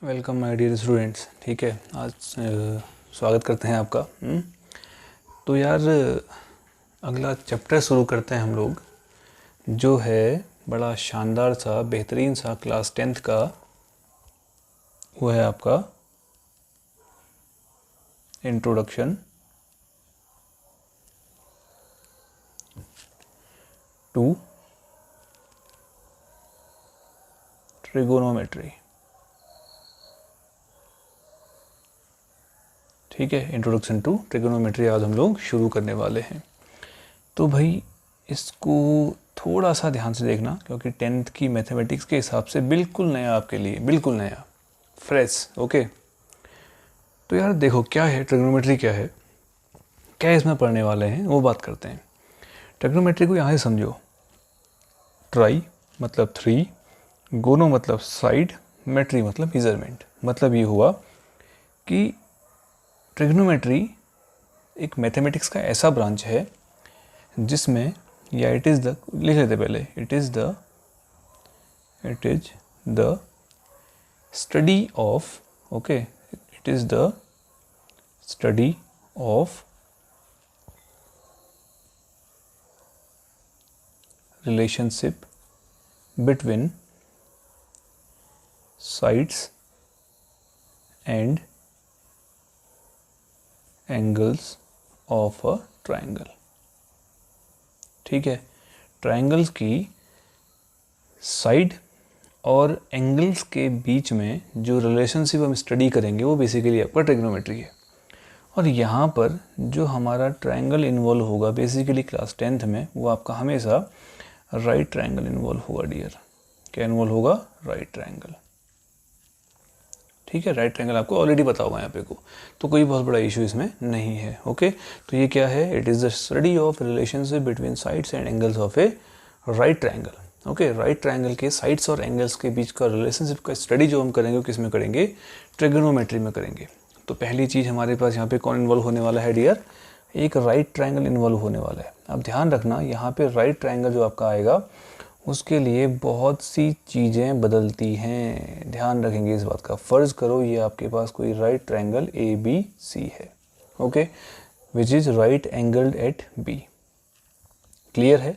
Welcome my dear students. ठीक है, आज स्वागत करते हैं आपका। तो यार अगला चैप्टर शुरू करते हैं हम लोग, जो है बड़ा शानदार सा बेहतरीन सा क्लास 10th का। वो है आपका इंट्रोडक्शन टू ट्रिगोनोमेट्री। ठीक है, इंट्रोडक्शन टू ट्रिगोनोमेट्री आज हम लोग शुरू करने वाले हैं। तो भाई इसको थोड़ा सा ध्यान से देखना, क्योंकि 10th की मैथमेटिक्स के हिसाब से बिल्कुल नया आपके लिए, बिल्कुल नया, फ्रेश। ओके, तो यार देखो क्या है ट्रिगोनोमेट्री, क्या है, क्या इसमें पढ़ने वाले हैं वो बात करते हैं। ट्रिगोनोमेट्री को यहाँ से समझो। ट्राई मतलब 3, गोनो मतलब साइड, मेट्री मतलब मेजरमेंट। मतलब ये हुआ कि ट्रिग्नोमेट्री एक मैथमेटिक्स का ऐसा ब्रांच है जिसमें, या इट इज़ द, लिख लेते पहले, it is the study of, okay, it is the study of relationship between sides and angles of a triangle. ठीक है, ट्रायंगल्स की साइड और एंगल्स के बीच में जो रिलेशनशिप हम स्टडी करेंगे वो बेसिकली आपका ट्रिग्नोमेट्री है। और यहाँ पर जो हमारा ट्रायंगल इन्वॉल्व होगा बेसिकली क्लास 10th में, वो आपका हमेशा राइट ट्रायंगल इन्वॉल्व होगा डियर। क्या इन्वॉल्व होगा? Right triangle. ठीक है, राइट ट्रायंगल आपको ऑलरेडी पता होगा यहाँ पे को, तो कोई बहुत बड़ा इशू इसमें नहीं है। ओके, तो ये क्या है? It is the study of relationship between sides and angles of A right triangle. Okay, right triangle के साइड्स और एंगल्स के बीच का रिलेशनशिप का स्टडी जो हम करेंगे वो किस में करेंगे? ट्रिगोनोमेट्री में करेंगे। तो पहली चीज़ हमारे पास यहाँ पे कौन इन्वॉल्व होने वाला है डियर? एक राइट ट्रायंगल इन्वॉल्व होने वाला है। अब ध्यान रखना, यहाँ पे राइट ट्रायंगल जो आपका आएगा उसके लिए बहुत सी चीज़ें बदलती हैं। ध्यान रखेंगे इस बात का। फ़र्ज़ करो ये आपके पास कोई राइट ट्रायंगल ABC है, okay, which is right angled at B। Clear है?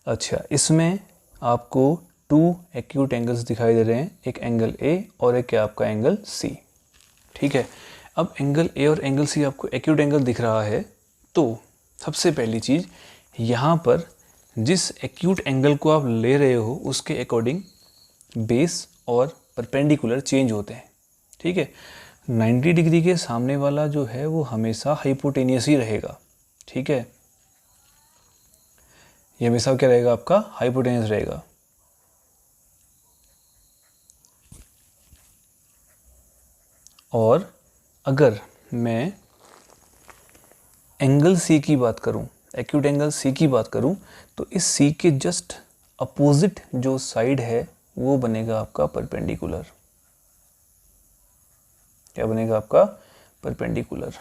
अच्छा, इसमें आपको 2 एक्यूट एंगल्स दिखाई दे रहे हैं, एक एंगल A और एक क्या आपका एंगल C। ठीक है, अब एंगल A और एंगल C आपको एक्यूट एंगल दिख रहा है, तो सबसे पहली चीज़ यहाँ पर जिस एक्यूट एंगल को आप ले रहे हो उसके अकॉर्डिंग बेस और परपेंडिकुलर चेंज होते हैं। ठीक है, 90 डिग्री के सामने वाला जो है वो हमेशा हाइपोटेनियस ही रहेगा। ठीक है, ये हमेशा क्या रहेगा? आपका हाइपोटेनियस रहेगा। और अगर मैं एंगल C की बात करूं, एक्यूट एंगल C की बात करूं, तो इस C के जस्ट अपोजिट जो साइड है वो बनेगा आपका परपेंडिकुलर। क्या बनेगा आपका? परपेंडिकुलर।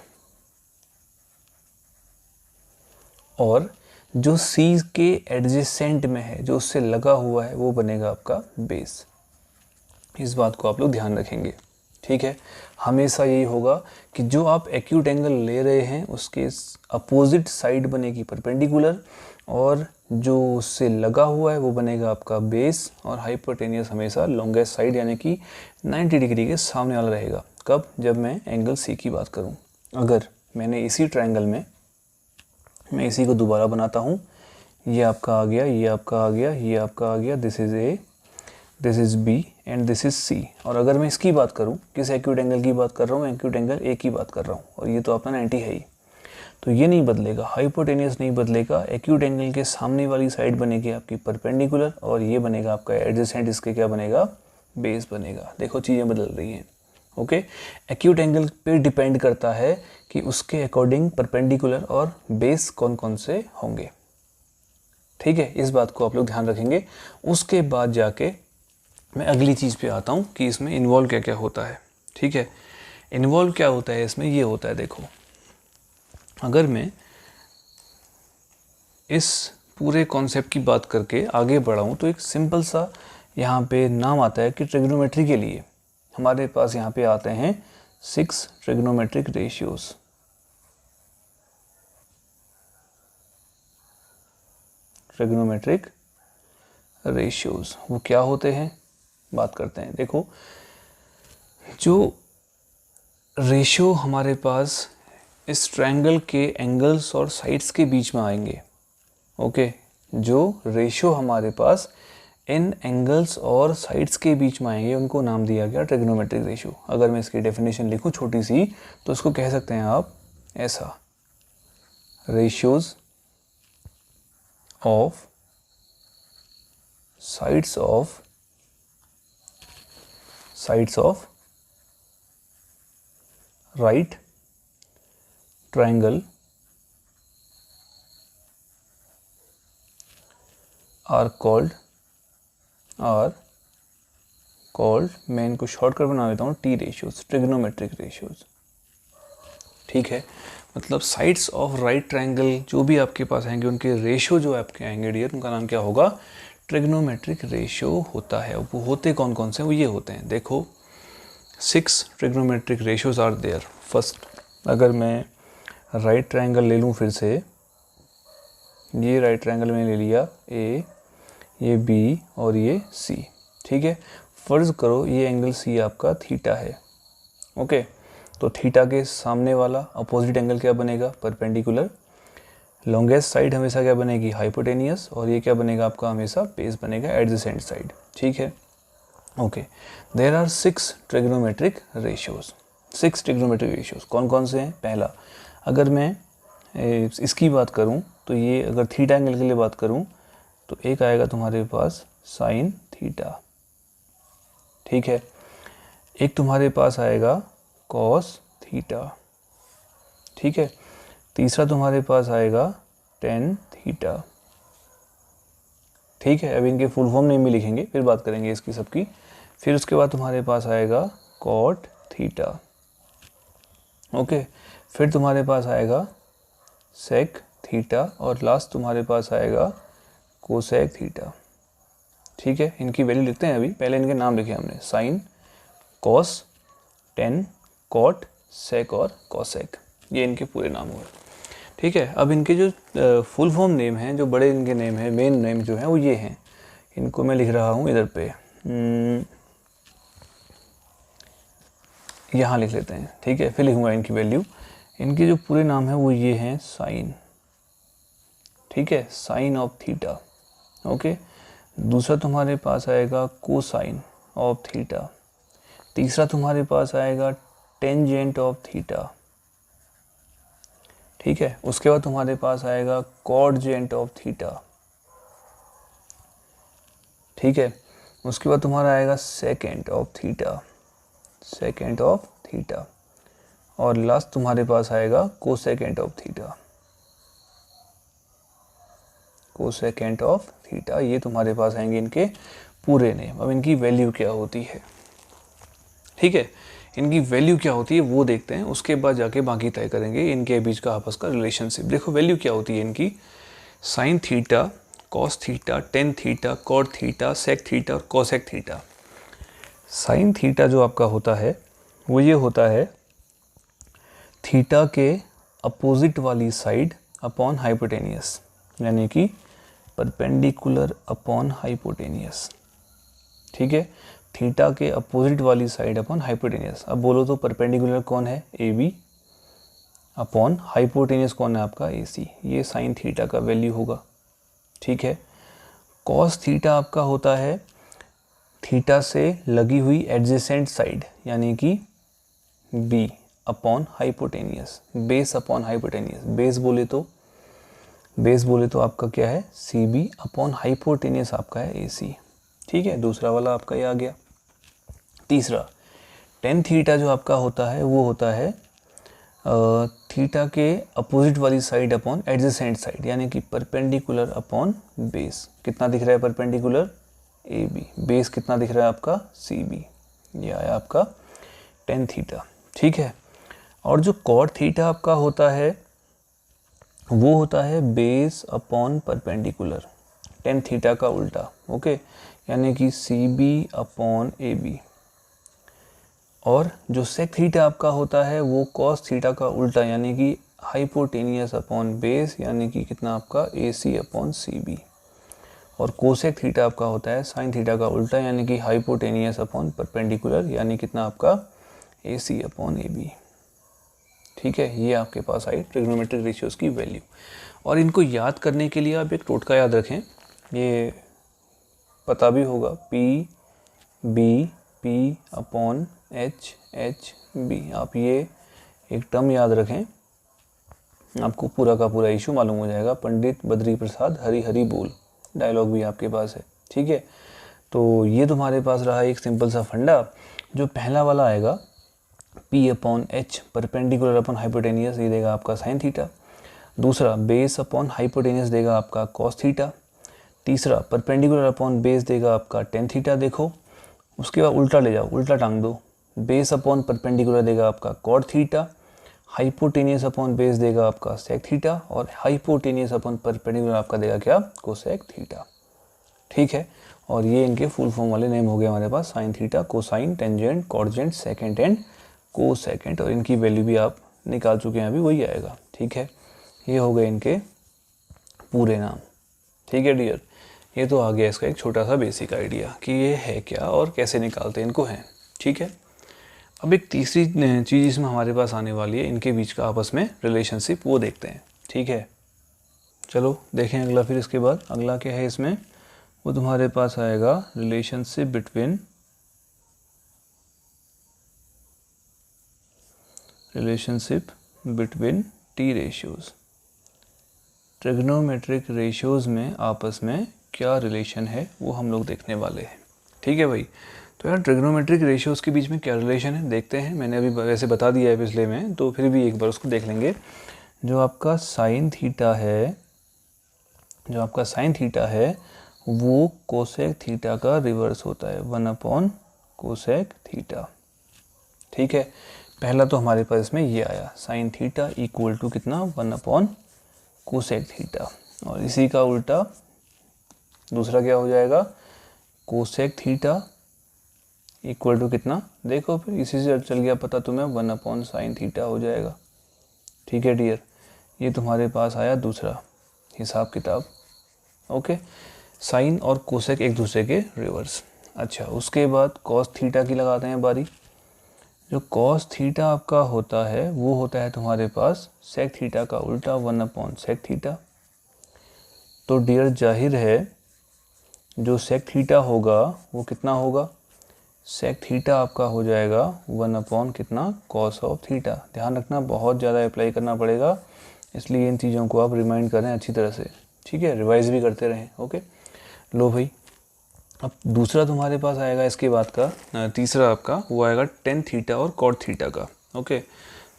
और जो C के एडजेसेंट में है, जो उससे लगा हुआ है, वो बनेगा आपका बेस। इस बात को आप लोग ध्यान रखेंगे। ठीक है, हमेशा यही होगा कि जो आप एक्यूट एंगल ले रहे हैं उसके अपोजिट साइड बनेगी परपेंडिकुलर, और जो उससे लगा हुआ है वो बनेगा आपका बेस, और हाइपोटेनियस हमेशा लॉन्गेस्ट साइड यानी कि 90 डिग्री के सामने वाला रहेगा। कब? जब मैं एंगल C की बात करूं। अगर मैंने इसी ट्रायंगल में, मैं इसी को दोबारा बनाता हूं, ये आपका आ गया, ये आपका आ गया, ये आपका आ गया, this is A, this is B and this is C। और अगर मैं इसकी बात करूं, किस एक्यूट एंगल की बात कर रहा हूं? एक्यूट एंगल A की बात कर रहा हूं, और ये तो अपना 90 है ही, तो ये नहीं बदलेगा, हाइपोटेनियस नहीं बदलेगा। एक्यूट एंगल के सामने वाली साइड बनेगी आपकी परपेंडिकुलर, और ये बनेगा आपका एडजेसेंट, इसके क्या बनेगा? बेस बनेगा। देखो चीज़ें बदल रही हैं। ओके, एक्यूट एंगल पे डिपेंड करता है कि उसके अकॉर्डिंग परपेंडिकुलर और बेस कौन कौन से होंगे। ठीक है, इस बात को आप लोग ध्यान रखेंगे। उसके बाद जाके मैं अगली चीज़ पे आता हूँ कि इसमें इन्वॉल्व क्या क्या होता है। ठीक है, इन्वॉल्व क्या होता है इसमें? ये होता है, देखो, अगर मैं इस पूरे कॉन्सेप्ट की बात करके आगे बढ़ाऊँ तो एक सिंपल सा यहाँ पे नाम आता है कि ट्रिग्नोमेट्री के लिए हमारे पास यहाँ पे आते हैं 6 ट्रिग्नोमेट्रिक रेशियोज। ट्रिग्नोमेट्रिक रेशियोज वो क्या होते हैं, बात करते हैं। देखो, जो रेशियो हमारे पास इस ट्रायंगल के एंगल्स और साइड्स के बीच में आएंगे, ओके, जो रेशियो हमारे पास इन एंगल्स और साइड्स के बीच में आएंगे उनको नाम दिया गया ट्रिग्नोमेट्रिक रेशियो। अगर मैं इसकी डेफिनेशन लिखूं छोटी सी, तो इसको कह सकते हैं आप ऐसा, ratios of sides of right triangle are called, मैं इनको शॉर्टकट बना देता हूँ, टी रेशियोज, ट्रिग्नोमेट्रिक रेशियोज। ठीक है, मतलब साइड्स ऑफ राइट ट्रायंगल जो भी आपके पास आएंगे उनके रेशियो जो आपके आएंगे डियर, उनका नाम क्या होगा, ट्रिग्नोमेट्रिक रेशियो होता है। वो होते कौन कौन से, वो ये होते हैं, देखो 6 trigonometric ratios are there. First, अगर मैं राइट ट्रायंगल ले लूँ, फिर से ये राइट ट्रायंगल मैंने ले लिया, ए, ये बी और ये सी। ठीक है, फर्ज करो ये एंगल सी आपका थीटा है, ओके, तो थीटा के सामने वाला अपोजिट एंगल क्या बनेगा, परपेंडिकुलर। लॉन्गेस्ट साइड हमेशा क्या बनेगी, हाइपोटेनियस, और ये क्या बनेगा आपका, हमेशा बेस बनेगा, एडजेसेंट साइड। ठीक है, okay, there are 6 trigonometric ratios. 6 trigonometric ratios कौन कौन से हैं। पहला, अगर मैं इसकी बात करूं, तो ये अगर थीटा एंगल के लिए बात करूं, तो एक आएगा तुम्हारे पास साइन थीटा। ठीक है, एक तुम्हारे पास आएगा कॉस थीटा। ठीक है, तीसरा तुम्हारे पास आएगा टेन थीटा। ठीक है, अभी इनके फुल फॉर्म नेम भी लिखेंगे, फिर बात करेंगे इसकी सबकी। फिर उसके बाद तुम्हारे पास आएगा कॉट थीटा, ओके, फिर तुम्हारे पास आएगा सेक थीटा, और लास्ट तुम्हारे पास आएगा कोसेक थीटा। ठीक है, इनकी वैल्यू लिखते हैं अभी, पहले इनके नाम लिखे हमने, साइन, कॉस, टेन, कॉट, सेक और कॉसेक, ये इनके पूरे नाम हुए। ठीक है, अब इनके जो फुल फॉर्म नेम हैं, जो बड़े इनके नेम हैं, मेन नेम जो हैं वो ये हैं, इनको मैं लिख रहा हूँ इधर पे, यहाँ लिख लेते हैं। ठीक है, फिर लिखूँगा इनकी वैल्यू। इनके जो पूरे नाम हैं वो ये हैं, साइन, ठीक है, साइन ऑफ थीटा, ओके, दूसरा तुम्हारे पास आएगा कोसाइन ऑफ थीटा, तीसरा तुम्हारे पास आएगा टेंजेंट ऑफ थीटा। ठीक है, उसके बाद तुम्हारे पास आएगा कॉडजेंट ऑफ थीटा। ठीक है, उसके बाद तुम्हारा आएगा second of theta, second of theta, और लास्ट तुम्हारे पास आएगा cosecant of theta, cosecant of theta. ये तुम्हारे पास आएंगे इनके पूरे नेम। अब इनकी वैल्यू क्या होती है, ठीक है, इनकी वैल्यू क्या होती है वो देखते हैं, उसके बाद जाके बाकी तय करेंगे इनके बीच का आपस का रिलेशनशिप। देखो वैल्यू क्या होती है इनकी, sine theta, cos theta, tan theta, cot theta, sec theta और कोसेक थीटा। साइन थीटा जो आपका होता है वो ये होता है थीटा के अपोजिट वाली साइड अपॉन हाइपोटेनियस, यानी कि परपेंडिकुलर अपॉन हाइपोटेनियस। ठीक है, थीटा के अपोजिट वाली साइड अपॉन हाइपोटेनियस। अब बोलो तो परपेंडिकुलर कौन है, ए बी, अपॉन हाइपोटेनियस कौन है आपका, ए सी। ये साइन थीटा का वैल्यू होगा। ठीक है, कॉस थीटा आपका होता है थीटा से लगी हुई एडजेसेंट साइड, यानी कि B upon hypotenuse, base upon hypotenuse. Base बोले तो आपका क्या है, सी बी अपॉन हाइपोटेनियस आपका है ए सी। ठीक है, दूसरा वाला आपका ये आ गया। तीसरा टेन थीटा जो आपका होता है वो होता है थीटा के अपोजिट वाली साइड अपॉन एडजेसेंट साइड, यानी कि परपेंडिकुलर अपॉन बेस। कितना दिख रहा है परपेंडिकुलर, ए बी, बेस कितना दिख रहा है आपका, सी बी। ये आया आपका टेन थीटा। ठीक है, और जो कॉट थीटा आपका होता है वो होता है base upon perpendicular, tan theta का उल्टा, ओके, यानी कि C B upon A B. और जो सेक थीटा आपका होता है वो कॉस थीटा का उल्टा यानी कि हाइपोटेनियस अपॉन बेस यानी कि कितना आपका AC अपॉन CB। और कोसेक थीटा आपका होता है साइन थीटा का उल्टा यानी कि हाइपोटेनियस अपॉन परपेंडिकुलर यानी कितना आपका AC अपॉन AB। ठीक है, ये आपके पास आई ट्रिग्नोमेट्रिक रेशियोज की वैल्यू। और इनको याद करने के लिए आप एक टोटका याद रखें, ये पता भी होगा, P अपॉन H आप ये एक टर्म याद रखें, आपको पूरा का पूरा इशू मालूम हो जाएगा। पंडित बद्री प्रसाद हरी हरी बोल डायलॉग भी आपके पास है। ठीक है, तो ये तुम्हारे पास रहा एक सिंपल सा फंडा। जो पहला वाला आएगा P upon H perpendicular upon hypotenuse, ये देगा आपका साइन थीटा। दूसरा बेस अपॉन हाइपोटेनियस देगा आपका कॉस थीटा। तीसरा परपेंडिकुलर अपॉन बेस देगा आपका टेन थीटा। देखो उसके बाद उल्टा ले जाओ, उल्टा टांग दो, बेस अपॉन परपेंडिकुलर देगा आपका cot theta, hypotenuse upon base देगा आपका सेक थीटा और हाइपोटेनियस अपॉन परपेंडिकुलर आपका देगा क्या, कोसेक थीटा। ठीक है, और ये इनके फुल फॉर्म वाले नेम हो गए हमारे पास, sine theta, cosine, tangent, cotangent, secant and cosecant. और इनकी वैल्यू भी आप निकाल चुके हैं, अभी वही आएगा। ठीक है, ये हो गए इनके पूरे नाम। ठीक है डियर, ये तो आ गया इसका एक छोटा सा बेसिक आइडिया कि ये है क्या और कैसे निकालते इनको हैं। ठीक है, अब एक तीसरी चीज़ इसमें हमारे पास आने वाली है, इनके बीच का आपस में रिलेशनशिप, वो देखते हैं। ठीक है, चलो देखें अगला। फिर इसके बाद अगला क्या है इसमें, वो तुम्हारे पास आएगा relationship between T ratios. Trigonometric ratios में आपस में क्या रिलेशन है वो हम लोग देखने वाले हैं। ठीक है भाई, तो यार ट्रिग्नोमेट्रिक रेशियोज़ के बीच में क्या रिलेशन है देखते हैं। मैंने अभी वैसे बता दिया है पिछले में, तो फिर भी एक बार उसको देख लेंगे। जो आपका साइन थीटा है वो कोसेक थीटा का रिवर्स होता है, 1 अपॉन कोसेक थीटा। ठीक है, पहला तो हमारे पास इसमें ये आया, साइन थीटा इक्वल टू कितना, 1 अपॉन कोसेक थीटा। और इसी का उल्टा दूसरा क्या हो जाएगा, कोसेक थीटा इक्वल टू कितना, देखो फिर इसी से चल गया पता तुम्हें, 1 अपॉन साइन थीटा हो जाएगा। ठीक है डियर, ये तुम्हारे पास आया दूसरा हिसाब किताब। ओके, साइन और कोसेक एक दूसरे के रिवर्स। अच्छा, उसके बाद कॉस थीटा की लगाते हैं बारी। जो कॉस थीटा आपका होता है वो होता है तुम्हारे पास सेक थीटा का उल्टा, 1 अपॉन सेक थीटा। तो डियर जाहिर है जो सेक थीटा होगा वो कितना होगा, सेक थीटा आपका हो जाएगा 1 अपॉन कितना, कॉस ऑफ थीटा। ध्यान रखना, बहुत ज़्यादा अप्लाई करना पड़ेगा, इसलिए इन चीज़ों को आप रिमाइंड करें अच्छी तरह से। ठीक है, रिवाइज भी करते रहें। ओके, लो भाई, अब दूसरा तुम्हारे पास आएगा इसके बाद का, तीसरा आपका वो आएगा टेन थीटा और कॉट थीटा का। ओके,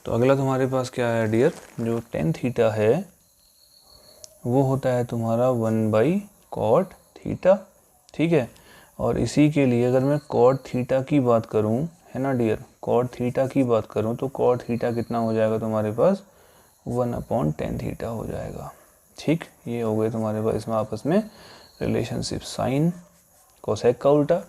तो अगला तुम्हारे पास क्या है डियर, जो टेन थीटा है वो होता है तुम्हारा 1 बाई कॉट थीटा। ठीक है, और इसी के लिए अगर मैं कॉट थीटा की बात करूं, है ना डियर, कॉट थीटा की बात करूं तो कॉट थीटा कितना हो जाएगा तुम्हारे पास, 1 अपॉन टेन थीटा हो जाएगा। ठीक, ये हो गए तुम्हारे पास इसमें आपस में रिलेशनशिप, साइन कोसेक का उल्टा,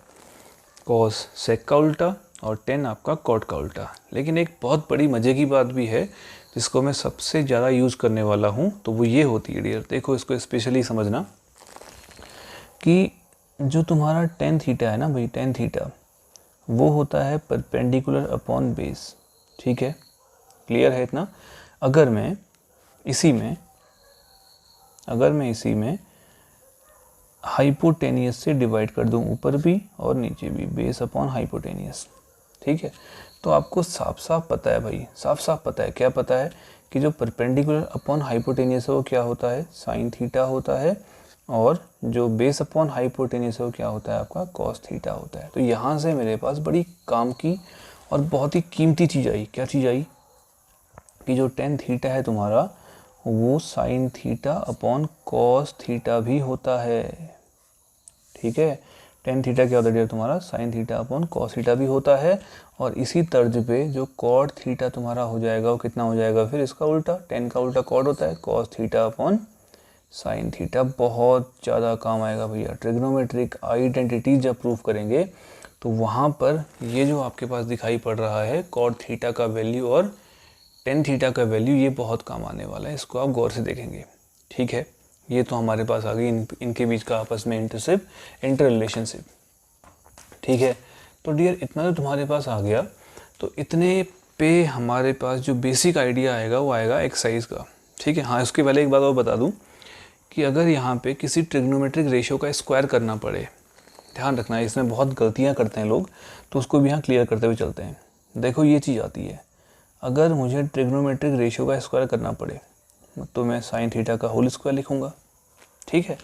कॉस सेक का उल्टा और टेन आपका कॉट का उल्टा। लेकिन एक बहुत बड़ी मज़े की बात भी है जिसको मैं सबसे ज़्यादा यूज़ करने वाला हूँ, तो वो ये होती है डियर, देखो इसको स्पेशली समझना कि जो तुम्हारा टेन थीटा है ना भाई, टेन थीटा वो होता है परपेंडिकुलर अपॉन बेस। ठीक है, क्लियर है इतना। अगर मैं इसी में हाइपोटेनियस से डिवाइड कर दूं, ऊपर भी और नीचे भी, बेस अपॉन हाइपोटेनियस। ठीक है, तो आपको साफ साफ पता है भाई, साफ साफ पता है, क्या पता है कि जो परपेंडिकुलर अपॉन हाइपोटेनियस है वो क्या होता है, साइन थीटा होता है, और जो बेस अपॉन हाइपोटेनियस है वो क्या होता है आपका, कॉस थीटा होता है। तो यहाँ से मेरे पास बड़ी काम की और बहुत ही कीमती चीज़ आई। क्या चीज़ आई कि जो टेन थीटा है तुम्हारा वो sine theta upon cos theta भी होता है। ठीक है, टेन थीटा क्या होता है तुम्हारा, sine theta upon cos theta भी होता है। और इसी तर्ज पे जो कॉट थीटा तुम्हारा हो जाएगा वो कितना हो जाएगा, फिर इसका उल्टा, टेन का उल्टा कॉट होता है, cos theta upon sine theta. बहुत ज़्यादा काम आएगा भैया, ट्रिग्नोमेट्रिक आइडेंटिटी जब प्रूफ करेंगे तो वहाँ पर ये जो आपके पास दिखाई पड़ रहा है कॉट थीटा का वैल्यू और टेन थीटा का वैल्यू, ये बहुत काम आने वाला है, इसको आप गौर से देखेंगे। ठीक है, ये तो हमारे पास आ गई इनके बीच का आपस में इंटर रिलेशनशिप। ठीक है, तो डियर इतना तो तुम्हारे पास आ गया, तो इतने पे हमारे पास जो बेसिक आइडिया आएगा वो आएगा एक्सरसाइज का। ठीक है, हाँ उसके पहले एक बात और बता दूं कि अगर यहाँ पे किसी ट्रिग्नोमेट्रिक रेशियो का स्क्वायर करना पड़े, ध्यान रखना है, इसमें बहुत गलतियाँ करते हैं लोग, तो उसको भी यहाँ क्लियर करते हुए चलते हैं। देखो ये चीज़ आती है, अगर मुझे ट्रिग्नोमेट्रिक रेशियो का स्क्वायर करना पड़े तो मैं साइन थीटा का होल स्क्वायर लिखूँगा। ठीक है,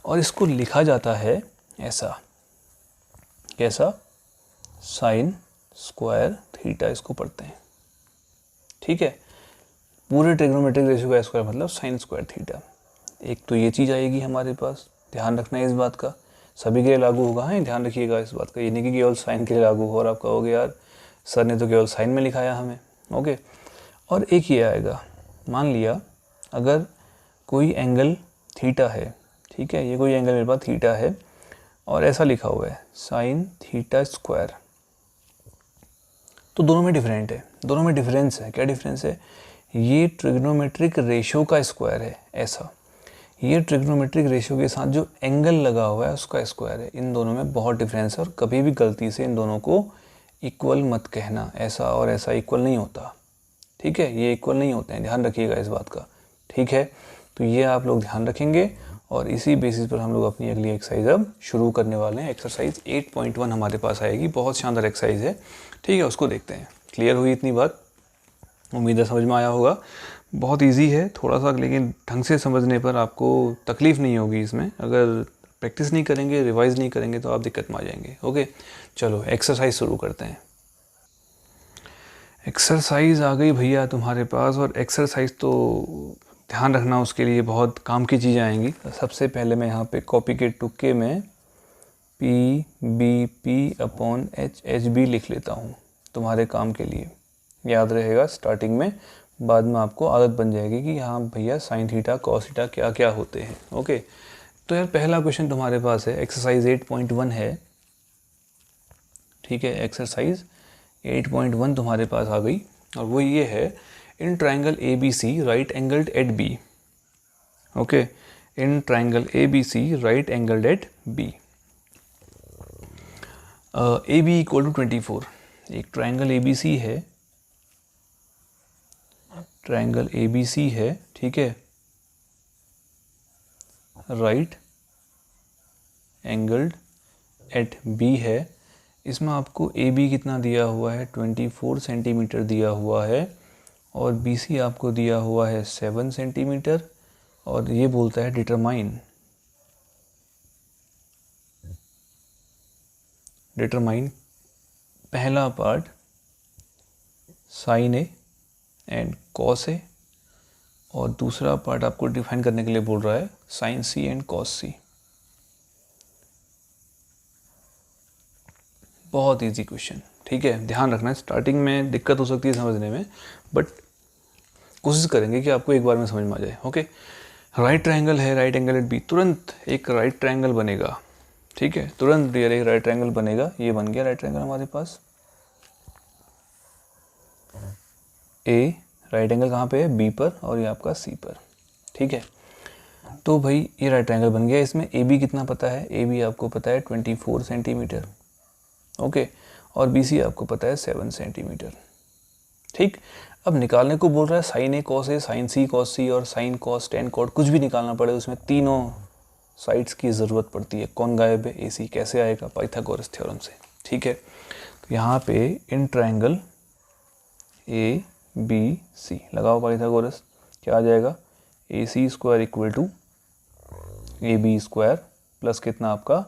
और इसको लिखा जाता है ऐसा, कैसा, साइन स्क्वायर थीटा इसको पढ़ते हैं। ठीक है, पूरे ट्रिग्नोमेट्रिक रेशियो का स्क्वायर मतलब साइन स्क्वायर थीटा। एक तो ये चीज़ आएगी हमारे पास, ध्यान रखना है इस बात का, सभी के लिए लागू होगा। है, ध्यान रखिएगा इस बात का, ये नहीं कि केवल साइन के लिए लागू हो और आप कहोगे यार सर ने तो केवल साइन में लिखाया हमें। ओके, और एक ये आएगा, मान लिया अगर कोई एंगल थीटा है, ठीक है, ये कोई एंगल मेरे पास थीटा है और ऐसा लिखा हुआ है साइन थीटा स्क्वायर, तो दोनों में डिफरेंट है, दोनों में डिफरेंस है। क्या डिफरेंस है? ये ट्रिग्नोमेट्रिक रेशियो का स्क्वायर है ऐसा, ये ट्रिग्नोमेट्रिक रेशियो के साथ जो एंगल लगा हुआ है उसका स्क्वायर है। इन दोनों में बहुत डिफरेंस है और कभी भी गलती से इन दोनों को इक्वल मत कहना, ऐसा और ऐसा इक्वल नहीं होता। ठीक है, ये इक्वल नहीं होते हैं, ध्यान रखिएगा इस बात का। ठीक है, तो ये आप लोग ध्यान रखेंगे और इसी बेसिस पर हम लोग अपनी अगली एक्सरसाइज अब शुरू करने वाले हैं। एक्सरसाइज 8.1 हमारे पास आएगी, बहुत शानदार एक्सरसाइज है। ठीक है, उसको देखते हैं। क्लियर हुई इतनी बात? उम्मीद है समझ में आया होगा। बहुत इजी है थोड़ा सा, लेकिन ढंग से समझने पर आपको तकलीफ़ नहीं होगी इसमें। अगर प्रैक्टिस नहीं करेंगे, रिवाइज नहीं करेंगे तो आप दिक्कत में आ जाएंगे। ओके, चलो एक्सरसाइज शुरू करते हैं। एक्सरसाइज आ गई भैया तुम्हारे पास, और एक्सरसाइज तो ध्यान रखना उसके लिए बहुत काम की चीज़ें आएंगी। सबसे पहले मैं यहाँ पे कॉपी के टुक्के में P/B/P/H/B लिख लेता हूँ तुम्हारे काम के लिए, याद रहेगा स्टार्टिंग में, बाद में आपको आदत बन जाएगी कि हाँ भैया साइन थीटा कॉस थीटा क्या क्या होते हैं। ओके, तो यार पहला क्वेश्चन तुम्हारे पास है, एक्सरसाइज 8.1 है। ठीक है, एक्सरसाइज 8.1 तुम्हारे पास आ गई और वो ये है, in triangle ABC right angled at B। Okay, in triangle ABC right angled at B, AB = 24। एक ट्राइंगल ABC है, ट्राइंगल ABC है, ठीक है, राइट एंगल्ड एट B है। इसमें आपको AB कितना दिया हुआ है, 24 सेंटीमीटर दिया हुआ है, और BC आपको दिया हुआ है 7 सेंटीमीटर, और ये बोलता है डिटरमाइन पहला part sine A and cos A, और दूसरा पार्ट आपको डिफाइन करने के लिए बोल रहा है sine C and cos C। बहुत इजी क्वेश्चन। ठीक है, ध्यान रखना, स्टार्टिंग में दिक्कत हो सकती है समझने में, बट कोशिश करेंगे कि आपको एक बार में समझ में आ जाए। ओके, राइट ट्रायंगल है, राइट एंगल एट बी, तुरंत एक राइट ट्रायंगल बनेगा। ठीक है, तुरंत डियर एक राइट ट्रायंगल बनेगा। ये बन गया राइट ट्रायंगल हमारे पास। ए राइट एंगल कहाँ पे है, बी पर, और ये आपका सी पर। ठीक है, तो भाई ये राइट ट्रायंगल बन गया। इसमें ए बी कितना पता है, ए बी आपको पता है 24 सेंटीमीटर। ओके, और बी सी आपको पता है 7 सेंटीमीटर। ठीक, अब निकालने को बोल रहा है साइन ए कॉस ए, साइन सी कॉस सी, और साइन कॉस टेन कॉट, कुछ भी निकालना पड़े उसमें तीनों साइड्स की ज़रूरत पड़ती है। कौन गायब है, ए सी। कैसे आएगा, पाइथागोरस थ्योरम से। ठीक है, तो यहाँ पे in triangle A B C लगाओ पाइथागोरस, क्या आ जाएगा, A C square equal to A B square plus कितना आपका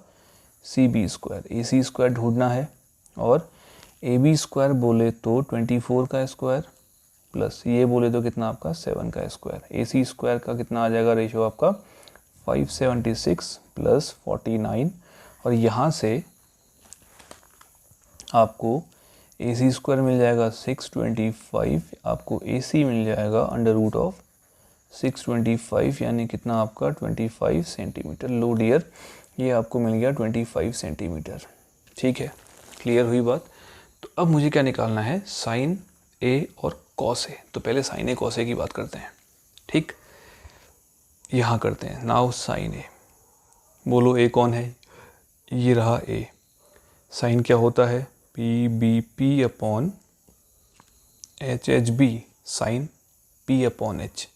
C B square. A C square ढूंढना है, और ए बी स्क्वायर बोले तो 24 का स्क्वायर प्लस ये बोले तो कितना आपका 7 का स्क्वायर। ए सी स्क्वायर का कितना आ जाएगा रेशियो आपका 576 प्लस 49, और यहाँ से आपको ए सी स्क्वायर मिल जाएगा 625, आपको ए सी मिल जाएगा अंडर रूट ऑफ 625, यानी कितना आपका 25 सेंटीमीटर। लो डियर, ये आपको मिल गया 25 सेंटीमीटर। ठीक है, क्लियर हुई बात। तो अब मुझे क्या निकालना है, साइन ए और कॉस ए। तो पहले साइन ए कॉस ए की बात करते हैं, ठीक, यहाँ करते हैं। नाउ साइन ए, बोलो ए कौन है, ये रहा ए। साइन क्या होता है, P B P upon H H B, sine P upon H.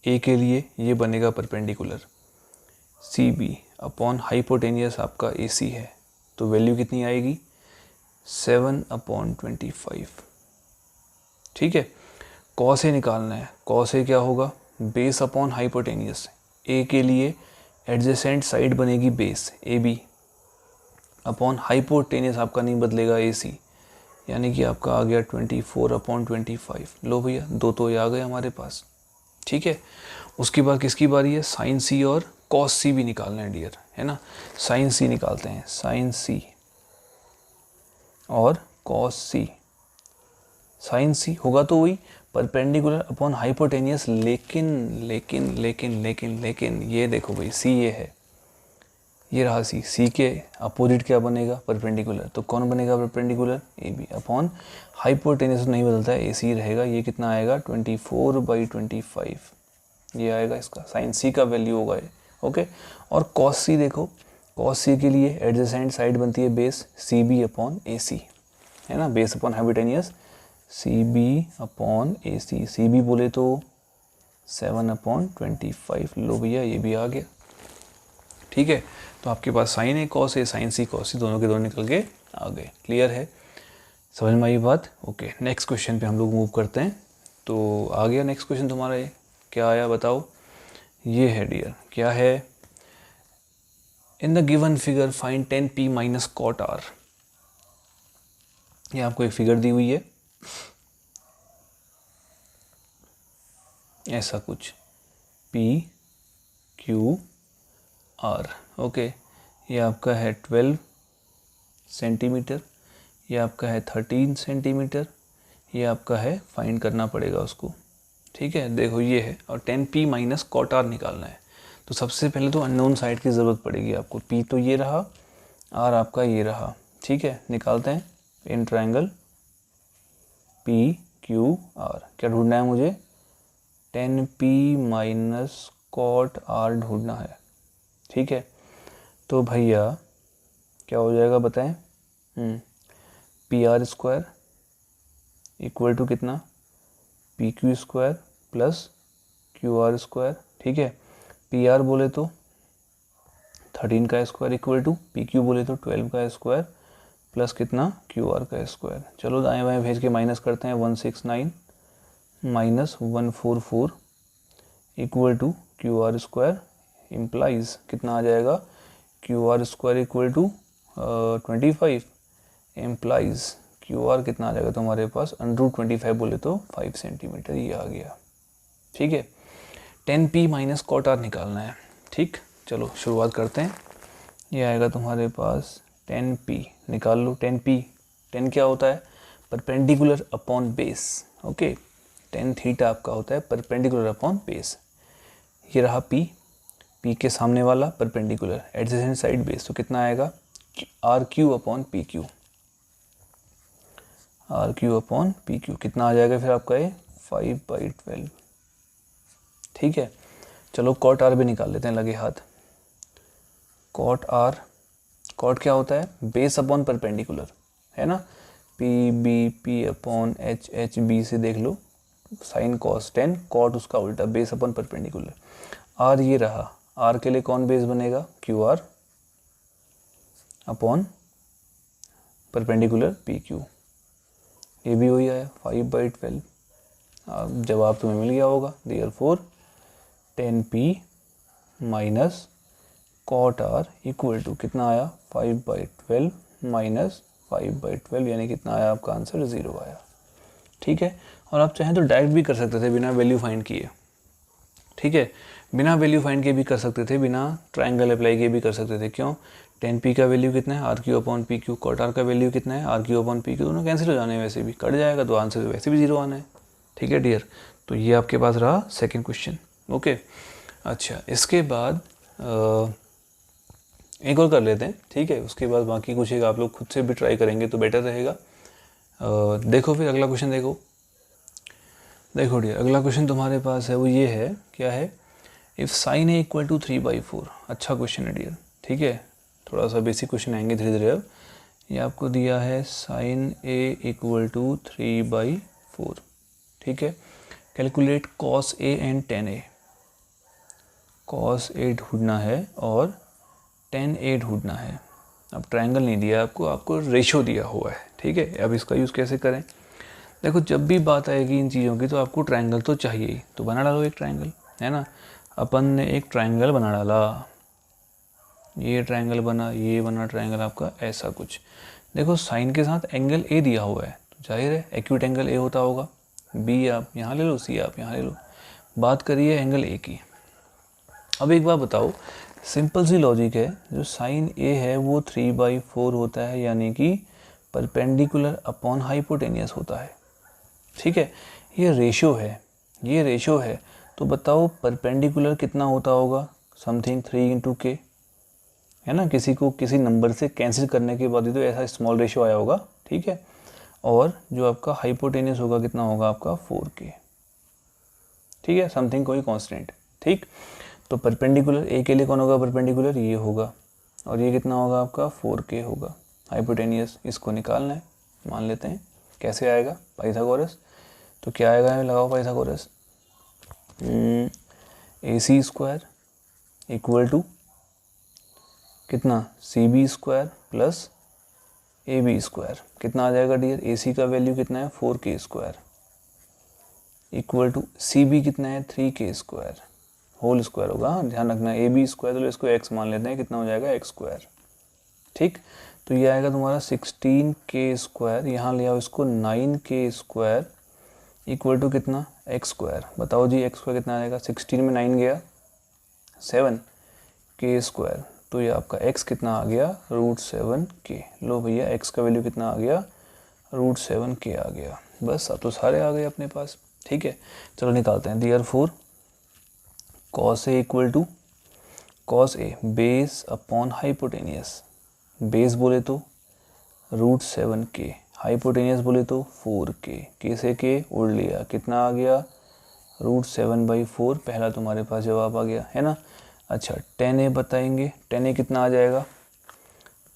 A के लिए ये बनेगा perpendicular, C B upon hypotenuse आपका ए सी है, तो वैल्यू कितनी आएगी 7/25। ठीक है, कॉस ए निकालना है। कॉस ए क्या होगा, बेस अपॉन हाइपोटेनियस। ए के लिए एडजेसेंट साइड बनेगी base A B upon hypotenuse, आपका नहीं बदलेगा ए सी, यानी कि आपका आ गया 24/25। लो भैया, दो तो ये आ गए हमारे पास। ठीक है, उसके बाद किसकी बारी है, साइन सी और कॉस सी भी निकालना है डियर, है ना। साइन सी निकालते हैं, साइन सी और कॉस सी। साइन सी होगा तो वही परपेंडिकुलर अपॉन हाइपोटेनियस, लेकिन लेकिन लेकिन लेकिन लेकिन ये देखो भाई, सी ये है, ये रहा सी। सी के अपोजिट क्या बनेगा, परपेंडिकुलर। तो कौन बनेगा perpendicular, A B upon hypotenuse नहीं बदलता है, ए सी रहेगा। ये कितना आएगा 24/25, ये आएगा इसका साइन सी का वैल्यू होगा ये। ओके, और कॉस सी देखो, कॉस सी के लिए एडजेसेंट साइड बनती है base, C B upon A C, है ना, base upon hypotenuse, C B upon A C. C B बोले तो 7/25। लो भैया, ये भी आ गया। ठीक है, तो आपके पास साइन ए कॉस ए, साइन सी कॉस सी, दोनों के दोनों निकल के आ गए। क्लियर है, समझ में आई बात। ओके, नेक्स्ट क्वेश्चन पे हम लोग मूव करते हैं। तो आ गया नेक्स्ट क्वेश्चन तुम्हारा, ये क्या आया बताओ। ये है डियर, क्या है, in the given figure find 10p minus cot R. ये आपको एक फिगर दी हुई है, ऐसा कुछ p q r। ओके, ये आपका है 12 सेंटीमीटर, ये आपका है 13 सेंटीमीटर, ये आपका है, फाइंड करना पड़ेगा उसको। ठीक है, देखो ये है, और 10p माइनस कॉट आर निकालना है। तो सबसे पहले तो अननोन साइड की ज़रूरत पड़ेगी आपको। p तो ये रहा, r आपका ये रहा। ठीक है, निकालते हैं in triangle p q r। क्या ढूंढना है मुझे, 10p माइनस कॉट r ढूंढना है। ठीक है, तो भैया क्या हो जाएगा बताएं, P R square equal to कितना, P Q square plus Q R square. ठीक है, पी आर बोले तो 13 का square equal to P Q बोले तो 12 का स्क्वायर प्लस कितना, क्यू आर का स्क्वायर। चलो दाएं बाएं भेज के माइनस करते हैं, 169 minus 144 equal to Q R square implies कितना आ जाएगा, Q R square equal to 25 implies Q are कितना आ जाएगा तुम्हारे पास, √25 बोले तो 5 सेंटीमीटर, ये आ गया। ठीक है, 10p माइनस कॉट आर निकालना है। ठीक, चलो शुरुआत करते हैं। ये आएगा तुम्हारे पास 10p, निकाल लो 10p। 10 क्या होता है, perpendicular upon base. Okay, 10 theta आपका होता है परपेंडिकुलर अपॉन बेस। ये रहा p, p के सामने वाला परपेंडिकुलर, एडजेसेंट साइड बेस, तो कितना आएगा R Q upon P Q, R Q upon P Q कितना आ जाएगा फिर आपका ये 5/12। ठीक है, चलो कॉट आर भी निकाल लेते हैं लगे हाथ। कॉट आर, कॉट क्या होता है, बेस अपॉन परपेंडिकुलर, है ना, P B P upon H H B से देख लो, साइन कॉस 10, कॉट उसका उल्टा, बेस अपॉन परपेंडिकुलर। आर ये रहा, आर के लिए कौन बेस बनेगा, Q R upon perpendicular P Q. ये भी वही आया 5/12। जवाब तुम्हें मिल गया होगा। Therefore 10p minus cot R equal to कितना आया, 5/12 माइनस 5/12, यानी कितना आया आपका आंसर 0 आया। ठीक है, और आप चाहें तो डायरेक्ट भी कर सकते थे बिना वैल्यू फाइंड किए। ठीक है, बिना वैल्यू फाइंड के भी कर सकते थे, बिना ट्रायंगल अप्लाई किए भी कर सकते थे। क्यों, 10p का वैल्यू कितना है, R Q upon P Q, cot R का वैल्यू कितना है, R Q upon P Q, दोनों कैंसिल हो जाने हैं, वैसे भी कट जाएगा तो आंसर वैसे भी 0 आना है। ठीक है डियर, तो ये आपके पास रहा सेकंड क्वेश्चन। ओके, अच्छा इसके बाद एक और कर लेते हैं, ठीक है, उसके बाद बाकी कुछ एक आप लोग खुद से भी ट्राई करेंगे तो बेटर रहेगा। देखो फिर अगला क्वेश्चन देखो डियर, अगला क्वेश्चन तुम्हारे पास है वो ये है, क्या है, if sine A equal to 3/4। अच्छा क्वेश्चन है डियर, ठीक है, थोड़ा सा बेसिक क्वेश्चन आएंगे धीरे धीरे। अब ये आपको दिया है साइन ए इक्वल टू 3/4, ठीक है। Calculate cos A and tan A. Cos A ढूंढना है और टेन ए ढूंढना है। अब ट्रायंगल नहीं दिया आपको रेशो दिया हुआ है, ठीक है। अब इसका यूज़ कैसे करें, देखो जब भी बात आएगी इन चीज़ों की तो आपको ट्रायंगल तो चाहिए ही, तो बना डालो एक ट्रायंगल, है ना। अपन ने एक ट्रायंगल बना डाला, ये ट्रायंगल बना, ये बना ट्रायंगल आपका ऐसा कुछ। देखो साइन के साथ एंगल ए दिया हुआ है तो जाहिर है एक्यूट एंगल ए होता होगा। बी आप यहाँ ले लो, सी आप यहाँ ले लो, बात करिए एंगल ए की। अब एक बात बताओ, सिंपल सी लॉजिक है, जो साइन ए है वो 3/4 होता है, यानी कि परपेंडिकुलर अपॉन हाइपोटेनियस होता है, ठीक है। ये रेशो है, तो बताओ परपेंडिकुलर कितना होता होगा, समथिंग 3 × k, है ना। किसी को किसी नंबर से कैंसिल करने के बाद ही तो ऐसा स्मॉल रेशो आया होगा, ठीक है। और जो आपका हाइपोटेनियस होगा कितना होगा आपका 4k, ठीक है, समथिंग कोई कांस्टेंट, ठीक। तो परपेंडिकुलर ए के लिए कौन होगा, परपेंडिकुलर ये होगा, और ये कितना होगा आपका 4k होगा। हाइपोटेनियस इसको निकालना है, मान लेते हैं कैसे आएगा, पाइथागोरस। तो क्या आएगा, लगाओ पाइथागोरस, AC² इक्वल टू कितना, CB² प्लस AB² कितना आ जाएगा डियर, AC का वैल्यू कितना है 4k² इक्वल टू CB कितना है 3k² होल स्क्वायर होगा, ध्यान रखना AB², तो इसको x मान लेते हैं, कितना हो जाएगा x², ठीक। तो ये आएगा तुम्हारा 16k², यहाँ ले आओ इसको 9k² इक्वल टू कितना x²। बताओ जी x² कितना आएगा, 16 में 9 गया 7k², तो ये आपका x कितना आ गया √7k। लो भैया x का वैल्यू कितना आ गया, √7k आ गया। बस अब तो सारे आ गए अपने पास, ठीक है। चलो निकालते हैं। Therefore cos A equal to cos A base upon hypotenuse, base बोले तो √7k, हाइपोटेनियस बोले तो 4k, k से k उड़ लिया, कितना आ गया √7/4। पहला तुम्हारे पास जवाब आ गया, है ना। अच्छा 10A बताएंगे, 10A कितना आ जाएगा,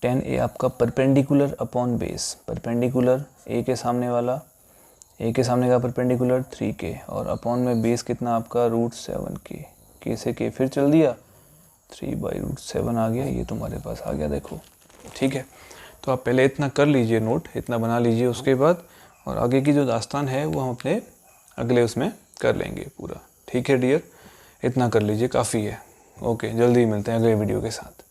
10A आपका perpendicular upon base, perpendicular A के सामने वाला, ए के सामने का परपेंडिकुलर 3k, और अपॉन में बेस कितना आपका √7k, k से k फिर चल दिया 3/√7 आ गया, ये तुम्हारे पास आ गया, देखो, ठीक है। तो आप पहले इतना कर लीजिए नोट, इतना बना लीजिए, उसके बाद और आगे की जो दास्तान है वो हम अपने अगले उसमें कर लेंगे पूरा, ठीक है डियर। इतना कर लीजिए, काफ़ी है। ओके, जल्दी मिलते हैं अगले वीडियो के साथ।